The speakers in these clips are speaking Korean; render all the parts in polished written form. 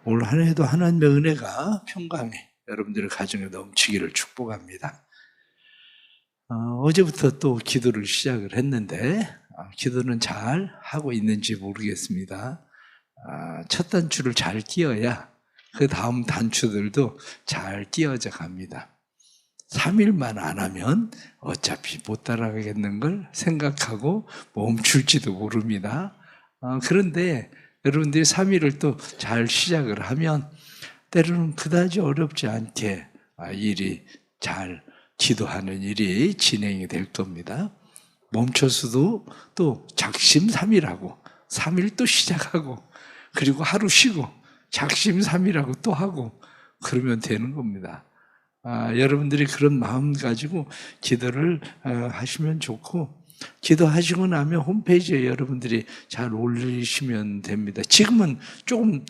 올 한 해도 하나님의 은혜가 평강에 여러분들의 가정에 넘치기를 축복합니다. 어제부터 또 기도를 시작을 했는데 기도는 잘 하고 있는지 모르겠습니다. 첫 단추를 잘 띄어야 그 다음 단추들도 잘 띄어져 갑니다. 3일만 안 하면 어차피 못 따라가겠는 걸 생각하고 멈출지도 모릅니다. 그런데 여러분들이 3일을 또 잘 시작을 하면 때로는 그다지 어렵지 않게 일이 잘 기도하는 일이 진행이 될 겁니다. 멈춰서도 또 작심삼일하고 3일 또 시작하고 그리고 하루 쉬고 작심삼일하고 또 하고 그러면 되는 겁니다. 여러분들이 그런 마음 가지고 기도를 하시면 좋고, 기도하시고 나면 홈페이지에 여러분들이 잘 올리시면 됩니다. 지금은 조금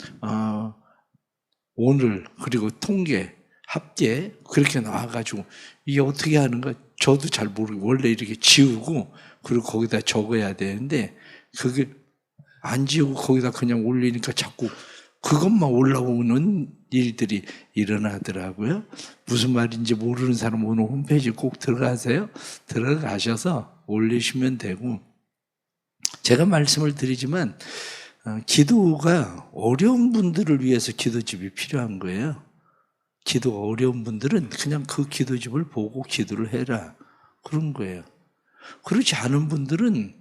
오늘 그리고 통계 합계 그렇게 나와가지고 이게 어떻게 하는가 저도 잘 모르고 원래 이렇게 지우고 그리고 거기다 적어야 되는데 그게 안 지우고 거기다 그냥 올리니까 자꾸 그것만 올라오는 일들이 일어나더라고요. 무슨 말인지 모르는 사람 오늘 홈페이지 꼭 들어가세요. 들어가셔서 올리시면 되고, 제가 말씀을 드리지만 기도가 어려운 분들을 위해서 기도집이 필요한 거예요. 기도가 어려운 분들은 그냥 그 기도집을 보고 기도를 해라 그런 거예요. 그렇지 않은 분들은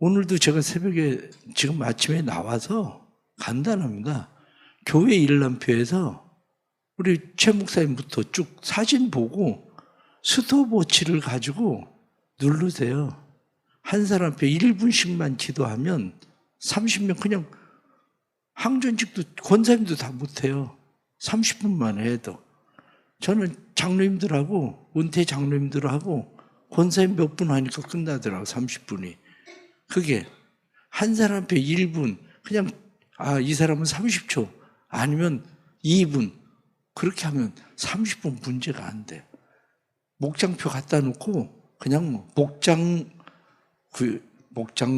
오늘도 제가 새벽에 지금 아침에 나와서 간단합니다. 교회 일람표에서 우리 최 목사님부터 쭉 사진 보고 스톱워치를 가지고 누르세요. 한 사람표 1분씩만 기도하면 30명 그냥 항전직도 권사님도 다 못해요. 30분만 해도. 저는 장로님들하고 은퇴 장로님들하고 권사님 몇 분 하니까 끝나더라고 30분이. 그게 한 사람표 1분 그냥 이 사람은 30초 아니면 2분 그렇게 하면 30분 문제가 안 돼요. 목장표 갖다 놓고 그냥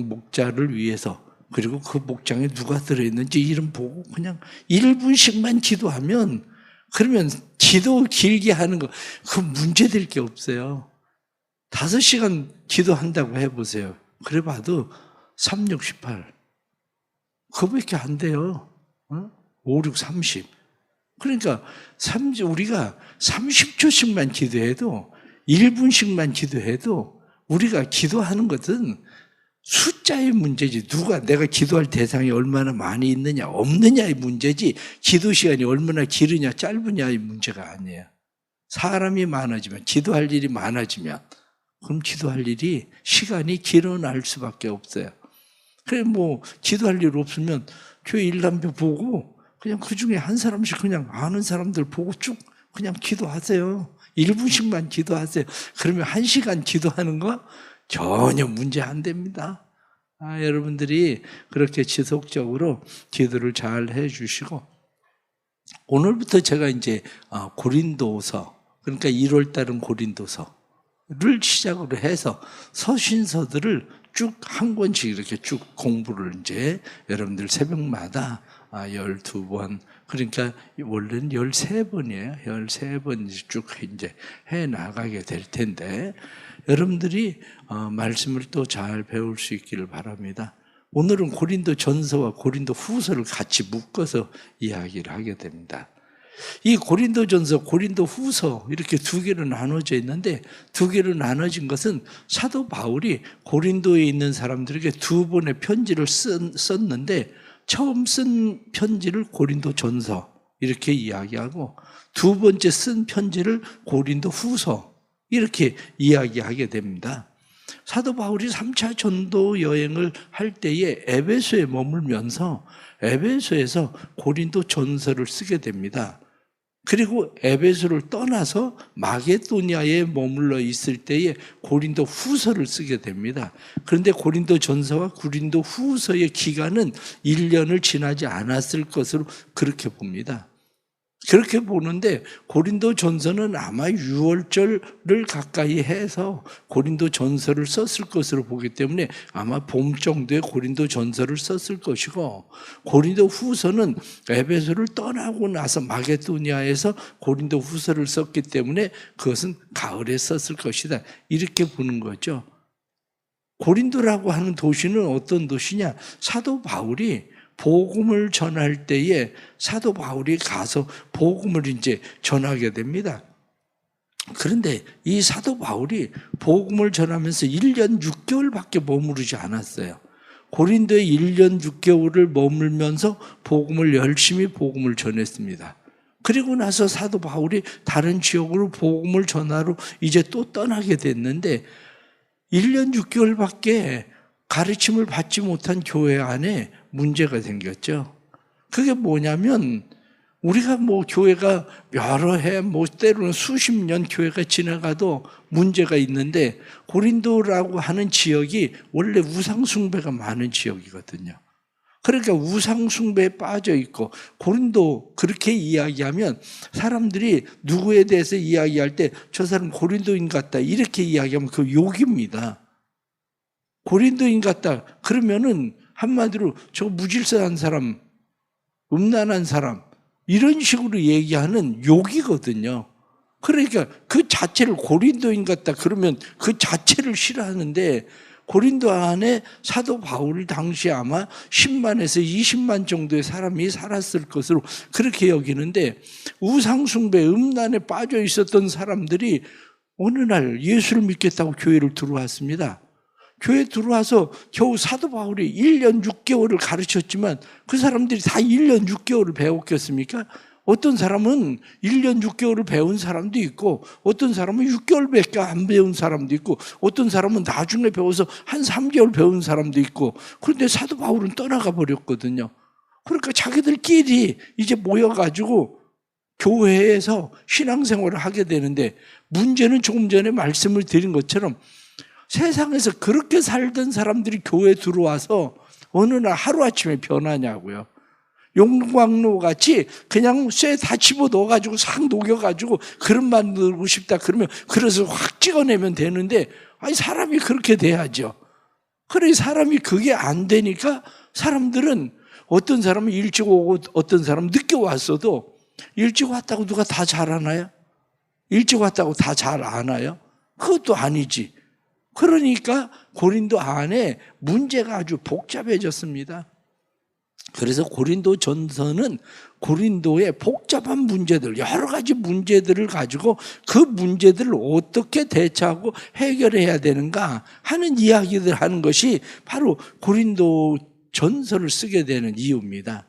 목자를 위해서 그리고 그 목장에 누가 들어있는지 이름 보고 그냥 1분씩만 기도하면 그러면 기도 길게 하는 거 그 문제될 게 없어요. 5시간 기도한다고 해보세요. 그래 봐도 3, 6, 18 그거밖에 안 돼요. 5, 6, 30 그러니까 우리가 30초씩만 기도해도 1분씩만 기도해도 우리가 기도하는 것은 숫자의 문제지 내가 기도할 대상이 얼마나 많이 있느냐 없느냐의 문제지 기도 시간이 얼마나 길으냐 짧으냐의 문제가 아니에요. 사람이 많아지면 기도할 일이 많아지면 그럼 기도할 일이 시간이 길어날 수밖에 없어요. 그래 기도할 일 없으면 교회 일람표 보고 그냥 그중에 한 사람씩 그냥 아는 사람들 보고 쭉 그냥 기도하세요. 1분씩만 기도하세요. 그러면 1시간 기도하는 거 전혀 문제 안 됩니다. 여러분들이 그렇게 지속적으로 기도를 잘 해주시고, 오늘부터 제가 이제 고린도서, 그러니까 1월 달은 고린도서를 시작으로 해서 서신서들을 쭉 한 권씩 이렇게 쭉 공부를 이제 여러분들 새벽마다 12번, 그러니까 원래는 13번이에요. 13번 쭉 이제 해 나가게 될 텐데 여러분들이 말씀을 또 잘 배울 수 있기를 바랍니다. 오늘은 고린도 전서와 고린도 후서를 같이 묶어서 이야기를 하게 됩니다. 이 고린도 전서, 고린도 후서 이렇게 두 개로 나눠져 있는데 두 개로 나눠진 것은 사도 바울이 고린도에 있는 사람들에게 두 번의 편지를 썼는데 처음 쓴 편지를 고린도 전서 이렇게 이야기하고 두 번째 쓴 편지를 고린도 후서 이렇게 이야기하게 됩니다. 사도 바울이 3차 전도 여행을 할 때에 에베소에 머물면서 에베소에서 고린도 전서를 쓰게 됩니다. 그리고 에베소를 떠나서 마게도니아에 머물러 있을 때에 고린도 후서를 쓰게 됩니다. 그런데 고린도 전서와 고린도 후서의 기간은 1년을 지나지 않았을 것으로 그렇게 봅니다. 그렇게 보는데 고린도 전서는 아마 유월절을 가까이 해서 고린도 전서를 썼을 것으로 보기 때문에 아마 봄 정도에 고린도 전서를 썼을 것이고, 고린도 후서는 에베소를 떠나고 나서 마게도니아에서 고린도 후서를 썼기 때문에 그것은 가을에 썼을 것이다, 이렇게 보는 거죠. 고린도라고 하는 도시는 어떤 도시냐? 사도 바울이 복음을 전할 때에 사도 바울이 가서 복음을 이제 전하게 됩니다. 그런데 이 사도 바울이 복음을 전하면서 1년 6개월밖에 머무르지 않았어요. 고린도에 1년 6개월을 머물면서 복음을 열심히 복음을 전했습니다. 그리고 나서 사도 바울이 다른 지역으로 복음을 전하러 이제 또 떠나게 됐는데 1년 6개월밖에 가르침을 받지 못한 교회 안에 문제가 생겼죠. 그게 뭐냐면 우리가 교회가 여러 해, 때로는 수십 년 교회가 지나가도 문제가 있는데 고린도라고 하는 지역이 원래 우상숭배가 많은 지역이거든요. 그러니까 우상숭배에 빠져 있고, 고린도 그렇게 이야기하면 사람들이 누구에 대해서 이야기할 때 저 사람 고린도인 같다 이렇게 이야기하면 그 욕입니다. 고린도인 같다 그러면은 한마디로 저 무질서한 사람, 음란한 사람 이런 식으로 얘기하는 욕이거든요. 그러니까 그 자체를 고린도인 같다 그러면 그 자체를 싫어하는데, 고린도 안에 사도 바울 당시 아마 10만에서 20만 정도의 사람이 살았을 것으로 그렇게 여기는데, 우상숭배, 음란에 빠져 있었던 사람들이 어느 날 예수를 믿겠다고 교회를 들어왔습니다. 교회 들어와서 겨우 사도 바울이 1년 6개월을 가르쳤지만 그 사람들이 다 1년 6개월을 배웠겠습니까? 어떤 사람은 1년 6개월을 배운 사람도 있고, 어떤 사람은 6개월밖에 안 배운 사람도 있고, 어떤 사람은 나중에 배워서 한 3개월 배운 사람도 있고. 그런데 사도 바울은 떠나가 버렸거든요. 그러니까 자기들끼리 이제 모여가지고 교회에서 신앙생활을 하게 되는데, 문제는 조금 전에 말씀을 드린 것처럼 세상에서 그렇게 살던 사람들이 교회에 들어와서 어느 날 하루아침에 변하냐고요. 용광로 같이 그냥 쇠 다 집어 넣어가지고 싹 녹여가지고 그릇 만들고 싶다 그러면 그릇을 확 찍어내면 되는데, 아니 사람이 그렇게 돼야죠. 그래 사람이 그게 안 되니까 사람들은 어떤 사람은 일찍 오고 어떤 사람은 늦게 왔어도 일찍 왔다고 누가 다 잘하나요? 일찍 왔다고 다 잘 아나요? 그것도 아니지. 그러니까 고린도 안에 문제가 아주 복잡해졌습니다. 그래서 고린도 전서는 고린도의 복잡한 문제들, 여러 가지 문제들을 가지고 그 문제들을 어떻게 대처하고 해결해야 되는가 하는 이야기들 하는 것이 바로 고린도 전서를 쓰게 되는 이유입니다.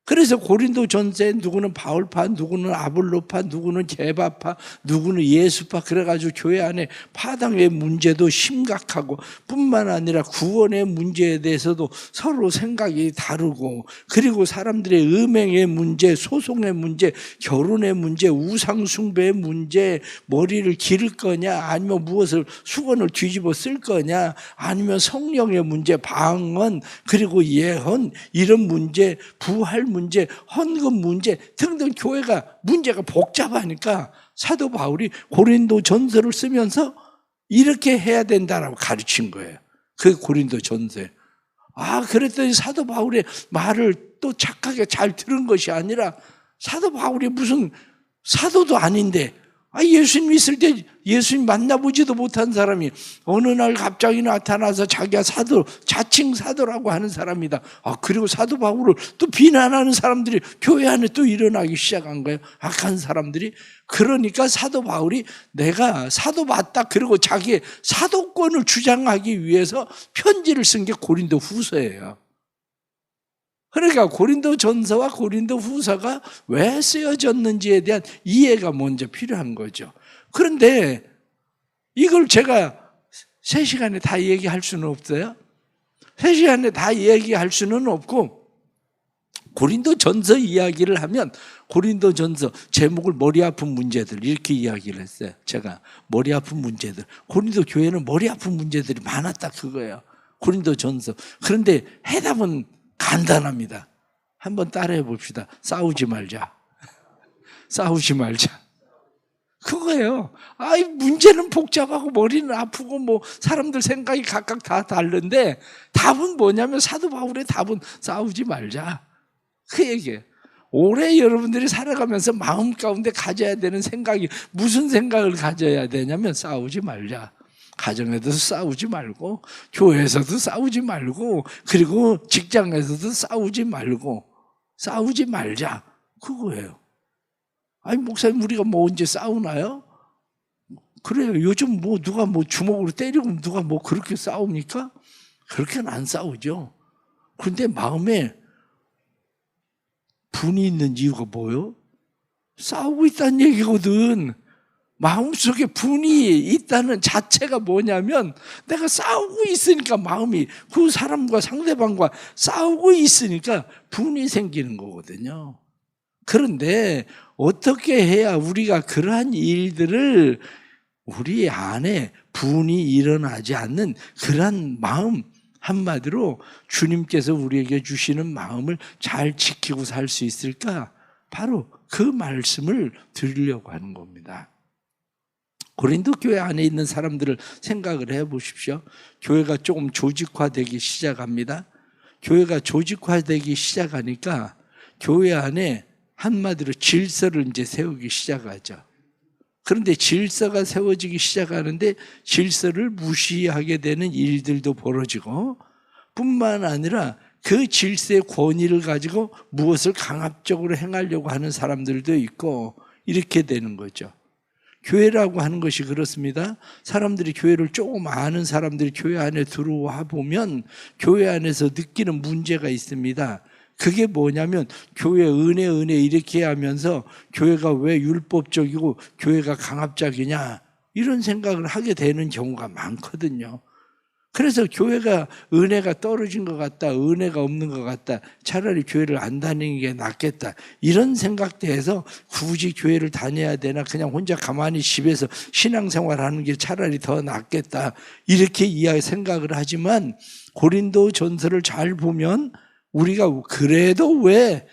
그래서 고린도 전서에 누구는 바울파, 누구는 아볼로파, 누구는 게바파, 누구는 예수파, 그래가지고 교회 안에 파당의 문제도 심각하고 뿐만 아니라 구원의 문제에 대해서도 서로 생각이 다르고, 그리고 사람들의 음행의 문제, 소송의 문제, 결혼의 문제, 우상숭배의 문제, 머리를 기를 거냐 아니면 무엇을 수건을 뒤집어 쓸 거냐 아니면 성령의 문제, 방언, 그리고 예언, 이런 문제, 부활 문제, 헌금 문제 등등 교회가 문제가 복잡하니까 사도 바울이 고린도 전서를 쓰면서 이렇게 해야 된다라고 가르친 거예요. 그 고린도 전서에. 그랬더니 사도 바울의 말을 또 착하게 잘 들은 것이 아니라, 사도 바울이 무슨 사도도 아닌데, 예수님 있을 때 예수님 만나보지도 못한 사람이 어느 날 갑자기 나타나서 자기가 사도, 자칭 사도라고 하는 사람이다. 그리고 사도 바울을 또 비난하는 사람들이 교회 안에 또 일어나기 시작한 거예요. 악한 사람들이. 그러니까 사도 바울이 내가 사도 맞다 그리고 자기의 사도권을 주장하기 위해서 편지를 쓴 게 고린도 후서예요. 그러니까 고린도 전서와 고린도 후서가 왜 쓰여졌는지에 대한 이해가 먼저 필요한 거죠. 그런데 이걸 제가 3시간에 다 얘기할 수는 없어요. 3시간에 다 얘기할 수는 없고, 고린도 전서 이야기를 하면 고린도 전서 제목을 머리 아픈 문제들 이렇게 이야기를 했어요. 제가 머리 아픈 문제들. 고린도 교회는 머리 아픈 문제들이 많았다 그거예요. 고린도 전서. 그런데 해답은 간단합니다. 한번 따라해 봅시다. 싸우지 말자. 싸우지 말자. 그거예요. 아이, 문제는 복잡하고 머리는 아프고 뭐 사람들 생각이 각각 다 다른데 답은 뭐냐면 사도 바울의 답은 싸우지 말자. 그 얘기예요. 올해 여러분들이 살아가면서 마음 가운데 가져야 되는 생각이 무슨 생각을 가져야 되냐면 싸우지 말자. 가정에서도 싸우지 말고 교회에서도 싸우지 말고 그리고 직장에서도 싸우지 말고 싸우지 말자. 그거예요. 아니 목사님 우리가 뭐 언제 싸우나요? 그래요. 요즘 뭐 누가 뭐 주먹으로 때리고 누가 뭐 그렇게 싸웁니까? 그렇게는 안 싸우죠. 그런데 마음에 분이 있는 이유가 뭐예요? 싸우고 있다는 얘기거든. 마음속에 분이 있다는 자체가 뭐냐면 내가 싸우고 있으니까 마음이 그 사람과 상대방과 싸우고 있으니까 분이 생기는 거거든요. 그런데 어떻게 해야 우리가 그러한 일들을 우리 안에 분이 일어나지 않는 그러한 마음, 한마디로 주님께서 우리에게 주시는 마음을 잘 지키고 살 수 있을까? 바로 그 말씀을 드리려고 하는 겁니다. 고린도 교회 안에 있는 사람들을 생각을 해보십시오. 교회가 조금 조직화되기 시작합니다. 교회가 조직화되기 시작하니까 교회 안에 한마디로 질서를 이제 세우기 시작하죠. 그런데 질서가 세워지기 시작하는데 질서를 무시하게 되는 일들도 벌어지고 뿐만 아니라 그 질서의 권위를 가지고 무엇을 강압적으로 행하려고 하는 사람들도 있고 이렇게 되는 거죠. 교회라고 하는 것이 그렇습니다. 사람들이 교회를 조금 아는 사람들이 교회 안에 들어와 보면 교회 안에서 느끼는 문제가 있습니다. 그게 뭐냐면 교회 은혜 이렇게 하면서 교회가 왜 율법적이고 교회가 강압적이냐 이런 생각을 하게 되는 경우가 많거든요. 그래서 교회가 은혜가 떨어진 것 같다, 은혜가 없는 것 같다, 차라리 교회를 안 다니는 게 낫겠다 이런 생각대에서 굳이 교회를 다녀야 되나 그냥 혼자 가만히 집에서 신앙생활하는 게 차라리 더 낫겠다 이렇게 생각을 하지만 고린도 전서를 잘 보면 우리가 그래도 왜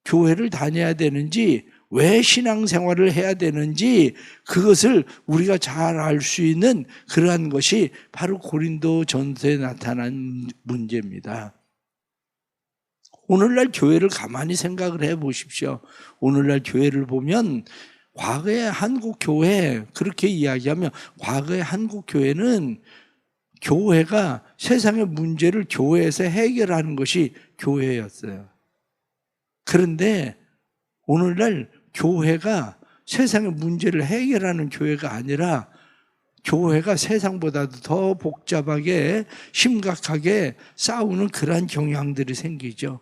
교회를 다녀야 되는지 왜 신앙생활을 해야 되는지 그것을 우리가 잘 알 수 있는 그러한 것이 바로 고린도 전서에 나타난 문제입니다. 오늘날 교회를 가만히 생각을 해 보십시오. 오늘날 교회를 보면 과거의 한국 교회 그렇게 이야기하면 과거의 한국 교회는 교회가 세상의 문제를 교회에서 해결하는 것이 교회였어요. 그런데 오늘날 교회가 세상의 문제를 해결하는 교회가 아니라 교회가 세상보다도 더 복잡하게 심각하게 싸우는 그러한 경향들이 생기죠.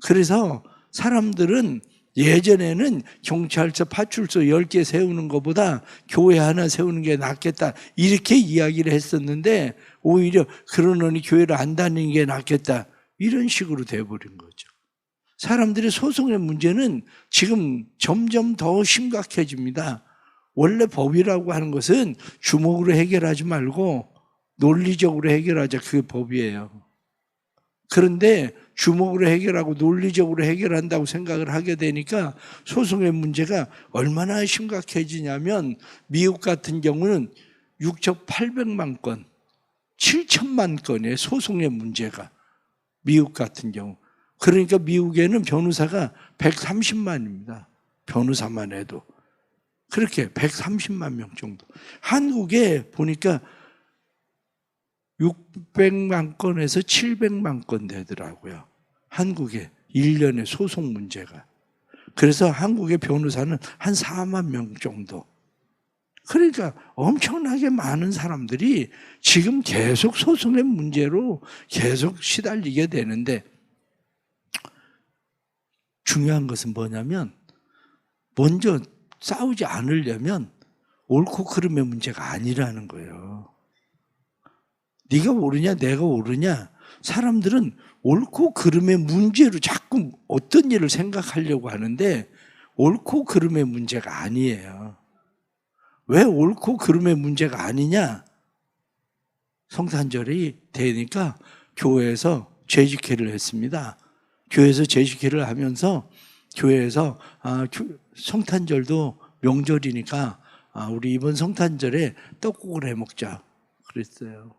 그래서 사람들은 예전에는 경찰서, 파출소 10개 세우는 것보다 교회 하나 세우는 게 낫겠다 이렇게 이야기를 했었는데 오히려 그러느니 교회를 안 다니는 게 낫겠다 이런 식으로 돼버린 거죠. 사람들의 소송의 문제는 지금 점점 더 심각해집니다. 원래 법이라고 하는 것은 주먹으로 해결하지 말고 논리적으로 해결하자 그게 법이에요. 그런데 주먹으로 해결하고 논리적으로 해결한다고 생각을 하게 되니까 소송의 문제가 얼마나 심각해지냐면 미국 같은 경우는 6,800만 건, 7천만 건의 소송의 문제가 미국 같은 경우. 그러니까 미국에는 변호사가 130만입니다. 변호사만 해도. 그렇게 130만 명 정도. 한국에 보니까 600만 건에서 700만 건 되더라고요. 한국에 1년에 소송 문제가. 그래서 한국의 변호사는 한 4만 명 정도. 그러니까 엄청나게 많은 사람들이 지금 계속 소송의 문제로 계속 시달리게 되는데 중요한 것은 뭐냐면 먼저 싸우지 않으려면 옳고 그름의 문제가 아니라는 거예요. 네가 옳으냐 내가 옳으냐 사람들은 옳고 그름의 문제로 자꾸 어떤 일을 생각하려고 하는데 옳고 그름의 문제가 아니에요. 왜 옳고 그름의 문제가 아니냐? 성탄절이 되니까 교회에서 죄직회를 했습니다. 교회에서 죄직회를 하면서 교회에서 성탄절도 명절이니까 우리 이번 성탄절에 떡국을 해 먹자 그랬어요.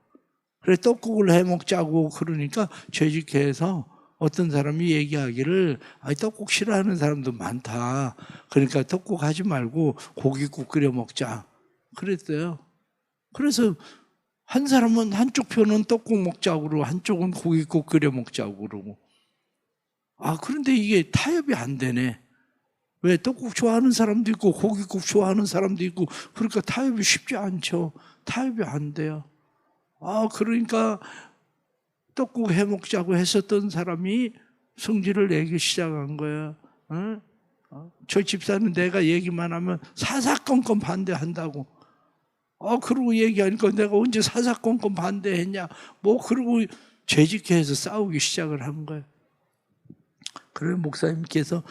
그래 떡국을 해 먹자고 그러니까 재직회에서 어떤 사람이 얘기하기를 떡국 싫어하는 사람도 많다. 그러니까 떡국 하지 말고 고깃국 끓여 먹자 그랬어요. 그래서 한 사람은 한쪽 편은 떡국 먹자고 그러고 한쪽은 고깃국 끓여 먹자고 그러고 그런데 이게 타협이 안 되네. 왜 떡국 좋아하는 사람도 있고 고깃국 좋아하는 사람도 있고 그러니까 타협이 쉽지 않죠. 타협이 안 돼요. 그러니까 떡국 해 먹자고 했었던 사람이 성질을 내기 시작한 거야. 저 집사는 내가 얘기만 하면 사사건건 반대한다고. 그러고 얘기하니까 내가 언제 사사건건 반대했냐. 그러고 재직회에서 싸우기 시작을 한 거야. 그래 목사님께서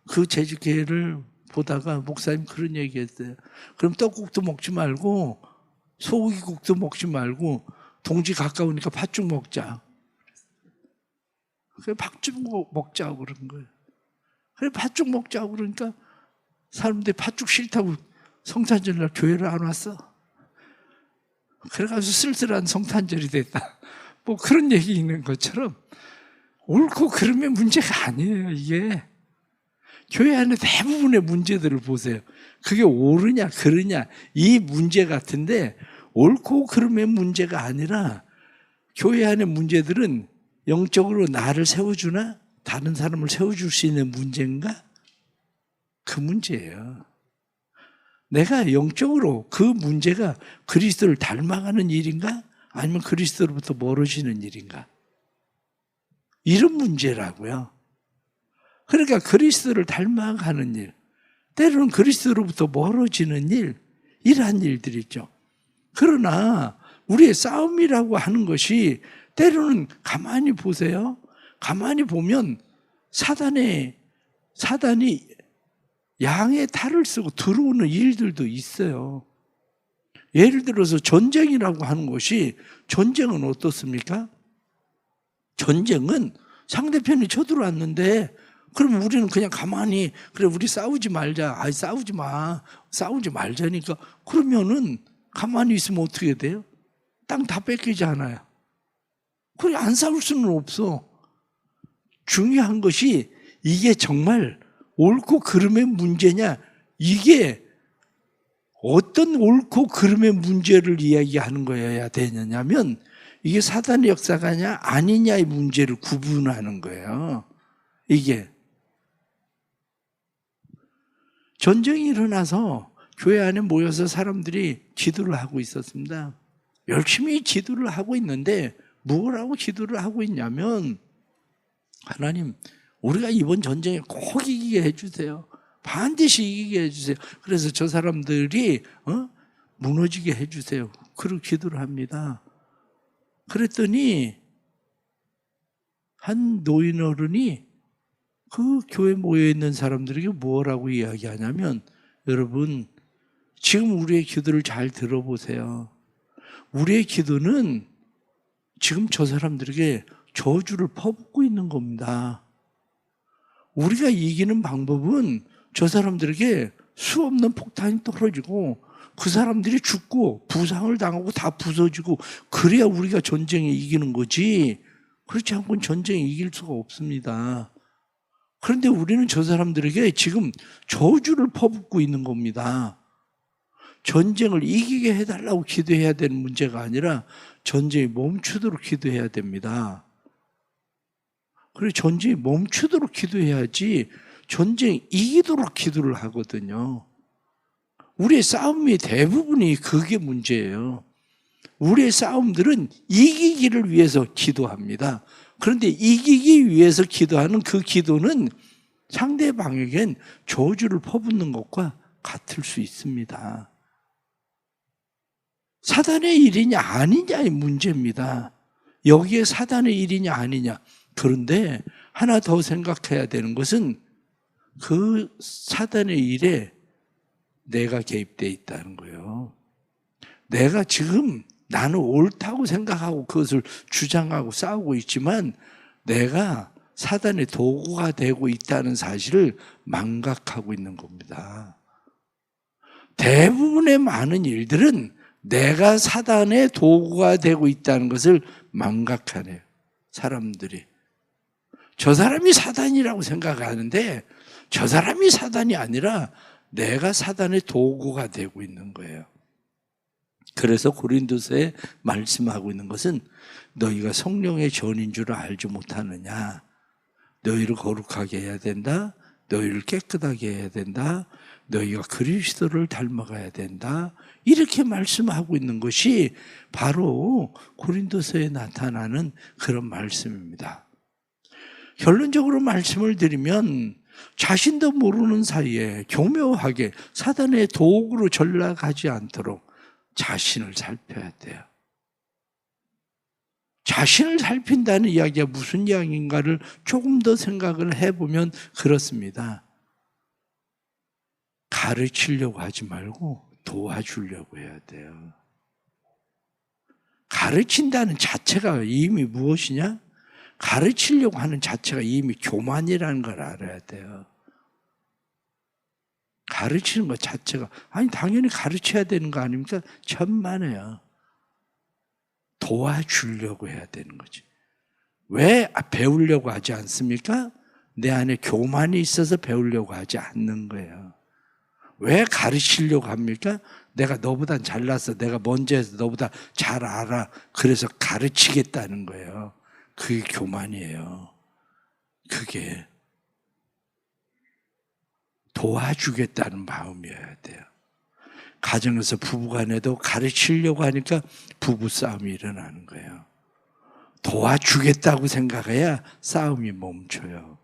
그 재직회를 보다가 목사님 그런 얘기했어요. 그럼 떡국도 먹지 말고 소고기국도 먹지 말고 동지 가까우니까 팥죽 먹자. 그래 팥죽 먹자고 그런 거예요. 그래 팥죽 먹자고 그러니까 사람들이 팥죽 싫다고 성탄절날 교회를 안 왔어. 그래가지고 쓸쓸한 성탄절이 됐다. 그런 얘기 있는 것처럼 옳고 그름의 문제가 아니에요. 이게 교회 안에 대부분의 문제들을 보세요. 그게 옳으냐 그르냐 이 문제 같은데 옳고 그름의 문제가 아니라 교회 안의 문제들은 영적으로 나를 세워주나 다른 사람을 세워줄 수 있는 문제인가? 그 문제예요. 내가 영적으로 그 문제가 그리스도를 닮아가는 일인가? 아니면 그리스도로부터 멀어지는 일인가? 이런 문제라고요. 그러니까 그리스도를 닮아가는 일, 때로는 그리스도로부터 멀어지는 일, 이러한 일들이 있죠. 그러나 우리의 싸움이라고 하는 것이 때로는 가만히 보세요. 가만히 보면 사단이 양의 탈을 쓰고 들어오는 일들도 있어요. 예를 들어서 전쟁이라고 하는 것이 전쟁은 어떻습니까? 전쟁은 상대편이 쳐들어왔는데 그럼 우리는 그냥 가만히 그래 우리 싸우지 말자. 싸우지 마. 싸우지 말자니까 그러면은 가만히 있으면 어떻게 돼요? 땅 다 뺏기잖아요. 그래 안 싸울 수는 없어. 중요한 것이 이게 정말 옳고 그름의 문제냐 이게 어떤 옳고 그름의 문제를 이야기하는 거여야 되느냐면 이게 사단의 역사가냐 아니냐의 문제를 구분하는 거예요. 이게 전쟁이 일어나서 교회 안에 모여서 사람들이 기도를 하고 있었습니다. 열심히 기도를 하고 있는데 뭐라고 기도를 하고 있냐면 하나님 우리가 이번 전쟁에 꼭 이기게 해주세요. 반드시 이기게 해주세요. 그래서 저 사람들이 무너지게 해주세요. 그렇게 기도를 합니다. 그랬더니 한 노인 어른이 그 교회 모여있는 사람들에게 뭐라고 이야기하냐면 여러분 지금 우리의 기도를 잘 들어보세요. 우리의 기도는 지금 저 사람들에게 저주를 퍼붓고 있는 겁니다. 우리가 이기는 방법은 저 사람들에게 수없는 폭탄이 떨어지고 그 사람들이 죽고 부상을 당하고 다 부서지고 그래야 우리가 전쟁에 이기는 거지 그렇지 않고는 전쟁에 이길 수가 없습니다. 그런데 우리는 저 사람들에게 지금 저주를 퍼붓고 있는 겁니다. 전쟁을 이기게 해달라고 기도해야 되는 문제가 아니라 전쟁이 멈추도록 기도해야 됩니다. 그래서 전쟁이 멈추도록 기도해야지 전쟁이 이기도록 기도를 하거든요. 우리의 싸움이 대부분이 그게 문제예요. 우리의 싸움들은 이기기를 위해서 기도합니다. 그런데 이기기 위해서 기도하는 그 기도는 상대방에겐 저주를 퍼붓는 것과 같을 수 있습니다. 사단의 일이냐 아니냐의 문제입니다. 여기에 사단의 일이냐 아니냐. 그런데 하나 더 생각해야 되는 것은 그 사단의 일에 내가 개입되어 있다는 거예요. 내가 지금 나는 옳다고 생각하고 그것을 주장하고 싸우고 있지만 내가 사단의 도구가 되고 있다는 사실을 망각하고 있는 겁니다. 대부분의 많은 일들은 내가 사단의 도구가 되고 있다는 것을 망각하네요. 사람들이. 저 사람이 사단이라고 생각하는데 저 사람이 사단이 아니라 내가 사단의 도구가 되고 있는 거예요. 그래서 고린도서에 말씀하고 있는 것은 너희가 성령의 전인 줄 알지 못하느냐. 너희를 거룩하게 해야 된다. 너희를 깨끗하게 해야 된다. 너희가 그리스도를 닮아가야 된다. 이렇게 말씀하고 있는 것이 바로 고린도서에 나타나는 그런 말씀입니다. 결론적으로 말씀을 드리면 자신도 모르는 사이에 교묘하게 사단의 도구로 전락하지 않도록 자신을 살펴야 돼요. 자신을 살핀다는 이야기가 무슨 이야기인가를 조금 더 생각을 해보면 그렇습니다. 가르치려고 하지 말고 도와주려고 해야 돼요. 가르친다는 자체가 이미 무엇이냐? 가르치려고 하는 자체가 이미 교만이라는 걸 알아야 돼요. 가르치는 것 자체가 아니 당연히 가르쳐야 되는 거 아닙니까? 천만에요. 도와주려고 해야 되는 거지. 왜 배우려고 하지 않습니까? 내 안에 교만이 있어서 배우려고 하지 않는 거예요. 왜 가르치려고 합니까? 내가 너보다 잘났어. 내가 먼저 해서 너보다 잘 알아. 그래서 가르치겠다는 거예요. 그게 교만이에요. 그게 도와주겠다는 마음이어야 돼요. 가정에서 부부간에도 가르치려고 하니까 부부싸움이 일어나는 거예요. 도와주겠다고 생각해야 싸움이 멈춰요.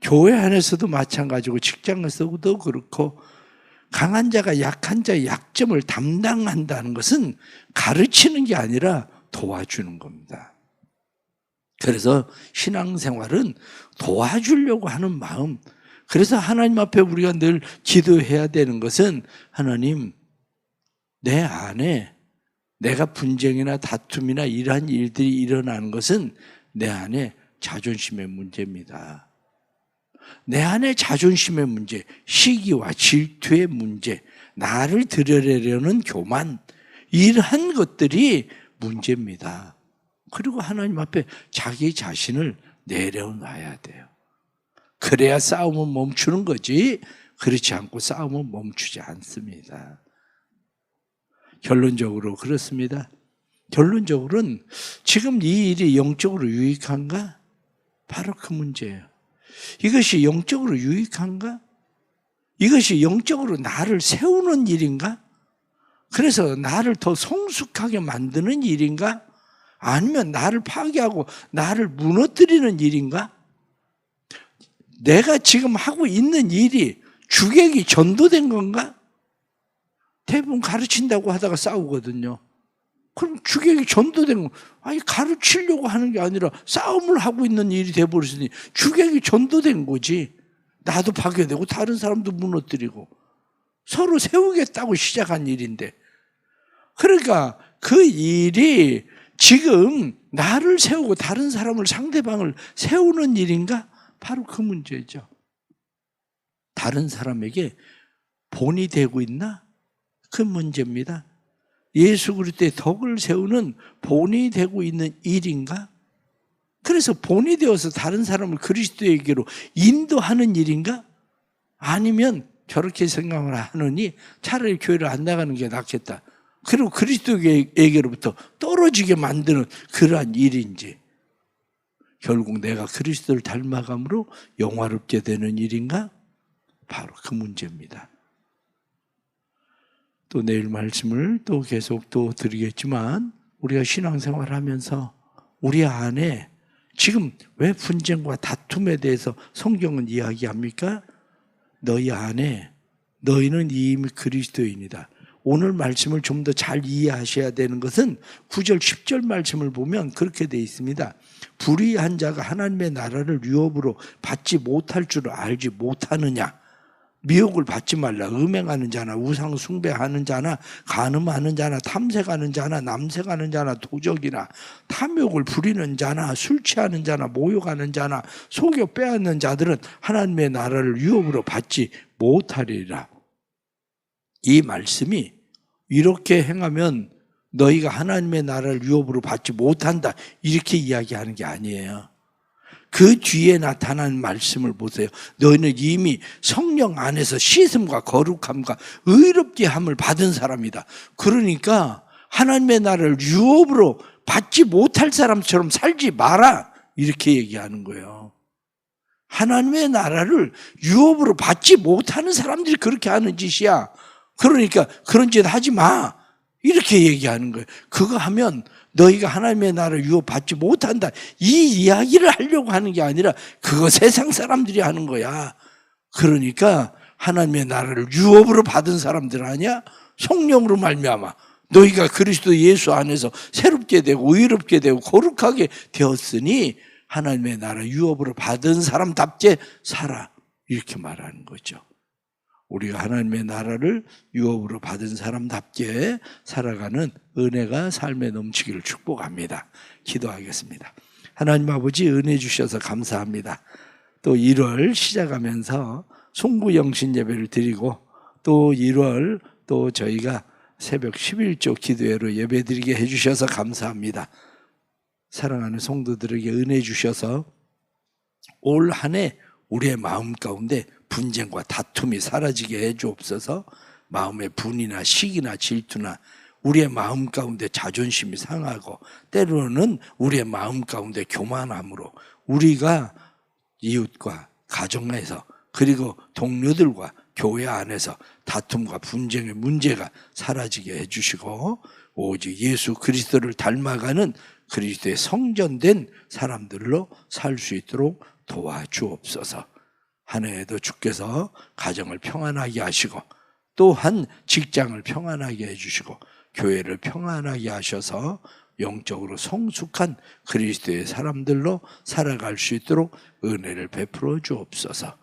교회 안에서도 마찬가지고 직장에서도 그렇고 강한 자가 약한 자의 약점을 담당한다는 것은 가르치는 게 아니라 도와주는 겁니다. 그래서 신앙생활은 도와주려고 하는 마음, 그래서 하나님 앞에 우리가 늘 기도해야 되는 것은 하나님, 내 안에 내가 분쟁이나 다툼이나 이러한 일들이 일어나는 것은 내 안에 자존심의 문제입니다. 내 안에 자존심의 문제, 시기와 질투의 문제, 나를 드러내려는 교만, 이러한 것들이 문제입니다. 그리고 하나님 앞에 자기 자신을 내려놔야 돼요. 그래야 싸움은 멈추는 거지 그렇지 않고 싸움은 멈추지 않습니다. 결론적으로 그렇습니다. 결론적으로는 지금 이 일이 영적으로 유익한가? 바로 그 문제예요. 이것이 영적으로 유익한가? 이것이 영적으로 나를 세우는 일인가? 그래서 나를 더 성숙하게 만드는 일인가? 아니면 나를 파괴하고 나를 무너뜨리는 일인가? 내가 지금 하고 있는 일이 주객이 전도된 건가? 대부분 가르친다고 하다가 싸우거든요. 그럼 주객이 전도된 거, 아니 가르치려고 하는 게 아니라 싸움을 하고 있는 일이 돼버렸으니 주객이 전도된 거지. 나도 파괴되고 다른 사람도 무너뜨리고 서로 세우겠다고 시작한 일인데, 그러니까 그 일이 지금 나를 세우고 다른 사람을, 상대방을 세우는 일인가? 바로 그 문제죠. 다른 사람에게 본이 되고 있나? 그 문제입니다. 예수 그리스도의 덕을 세우는 본이 되고 있는 일인가? 그래서 본이 되어서 다른 사람을 그리스도에게로 인도하는 일인가? 아니면 저렇게 생각을 하느니 차라리 교회를 안 나가는 게 낫겠다. 그리고 그리스도에게로부터 떨어지게 만드는 그러한 일인지, 결국 내가 그리스도를 닮아감으로 영화롭게 되는 일인가? 바로 그 문제입니다. 또 내일 말씀을 또 계속 또 드리겠지만, 우리가 신앙생활 하면서 우리 안에 지금 왜 분쟁과 다툼에 대해서 성경은 이야기합니까? 너희 안에 너희는 이미 그리스도인이다. 오늘 말씀을 좀 더 잘 이해하셔야 되는 것은 9절 10절 말씀을 보면 그렇게 되어 있습니다. 불의한 자가 하나님의 나라를 유업으로 받지 못할 줄 알지 못하느냐. 미혹을 받지 말라. 음행하는 자나 우상 숭배하는 자나 간음하는 자나 탐색하는 자나 남색하는 자나 도적이나 탐욕을 부리는 자나 술 취하는 자나 모욕하는 자나 속여 빼앗는 자들은 하나님의 나라를 유업으로 받지 못하리라. 이 말씀이 이렇게 행하면 너희가 하나님의 나라를 유업으로 받지 못한다, 이렇게 이야기하는 게 아니에요. 그 뒤에 나타난 말씀을 보세요. 너희는 이미 성령 안에서 씻음과 거룩함과 의롭게 함을 받은 사람이다. 그러니까 하나님의 나라를 유업으로 받지 못할 사람처럼 살지 마라, 이렇게 얘기하는 거예요. 하나님의 나라를 유업으로 받지 못하는 사람들이 그렇게 하는 짓이야. 그러니까 그런 짓 하지 마, 이렇게 얘기하는 거예요. 그거 하면 너희가 하나님의 나라를 유업받지 못한다, 이 이야기를 하려고 하는 게 아니라 그거 세상 사람들이 하는 거야. 그러니까 하나님의 나라를 유업으로 받은 사람들 아니야? 성령으로 말미암아 너희가 그리스도 예수 안에서 새롭게 되고 의롭게 되고 거룩하게 되었으니 하나님의 나라 유업으로 받은 사람답게 살아, 이렇게 말하는 거죠. 우리가 하나님의 나라를 유업으로 받은 사람답게 살아가는 은혜가 삶에 넘치기를 축복합니다. 기도하겠습니다. 하나님 아버지, 은혜 주셔서 감사합니다. 또 1월 시작하면서 송구영신 예배를 드리고 또 1월 또 저희가 새벽 11조 기도회로 예배드리게 해주셔서 감사합니다. 사랑하는 성도들에게 은혜 주셔서 올 한 해 우리의 마음 가운데 분쟁과 다툼이 사라지게 해주옵소서. 마음의 분이나 시기나 질투나 우리의 마음 가운데 자존심이 상하고 때로는 우리의 마음 가운데 교만함으로 우리가 이웃과 가정에서 그리고 동료들과 교회 안에서 다툼과 분쟁의 문제가 사라지게 해주시고 오직 예수 그리스도를 닮아가는 그리스도의 성전된 사람들로 살 수 있도록 도와주옵소서. 한 해에도 주께서 가정을 평안하게 하시고 또한 직장을 평안하게 해주시고 교회를 평안하게 하셔서 영적으로 성숙한 그리스도의 사람들로 살아갈 수 있도록 은혜를 베풀어 주옵소서.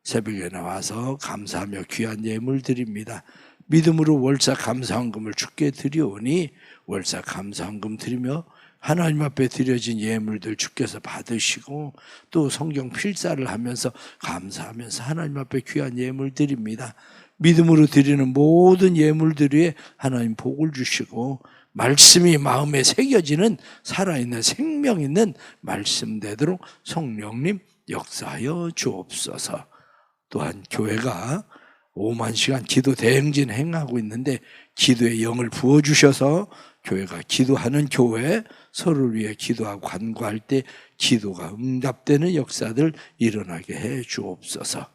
새벽에 나와서 감사하며 귀한 예물 드립니다. 믿음으로 월사 감사헌금을 주께 드리오니 월사 감사헌금 드리며 하나님 앞에 드려진 예물들 주께서 받으시고 또 성경 필사를 하면서 감사하면서 하나님 앞에 귀한 예물 드립니다. 믿음으로 드리는 모든 예물들 위에 하나님 복을 주시고 말씀이 마음에 새겨지는 살아있는 생명 있는 말씀 되도록 성령님 역사하여 주옵소서. 또한 교회가 5만 시간 기도 대행진 행하고 있는데 기도의 영을 부어주셔서 교회가 기도하는 교회, 서로를 위해 기도하고 간구할 때 기도가 응답되는 역사들 일어나게 해 주옵소서.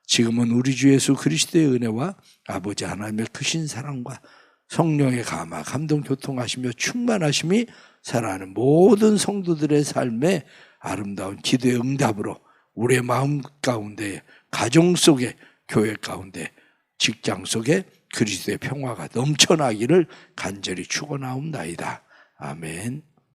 지금은 우리 주 예수 그리스도의 은혜와 아버지 하나님의 크신 사랑과 성령의 감화, 감동, 교통하시며 충만하심이 살아가는 모든 성도들의 삶에 아름다운 기도의 응답으로 우리의 마음 가운데, 가정 속에, 교회 가운데, 직장 속에 그리스도의 평화가 넘쳐나기를 간절히 축원하옵나이다. 아멘.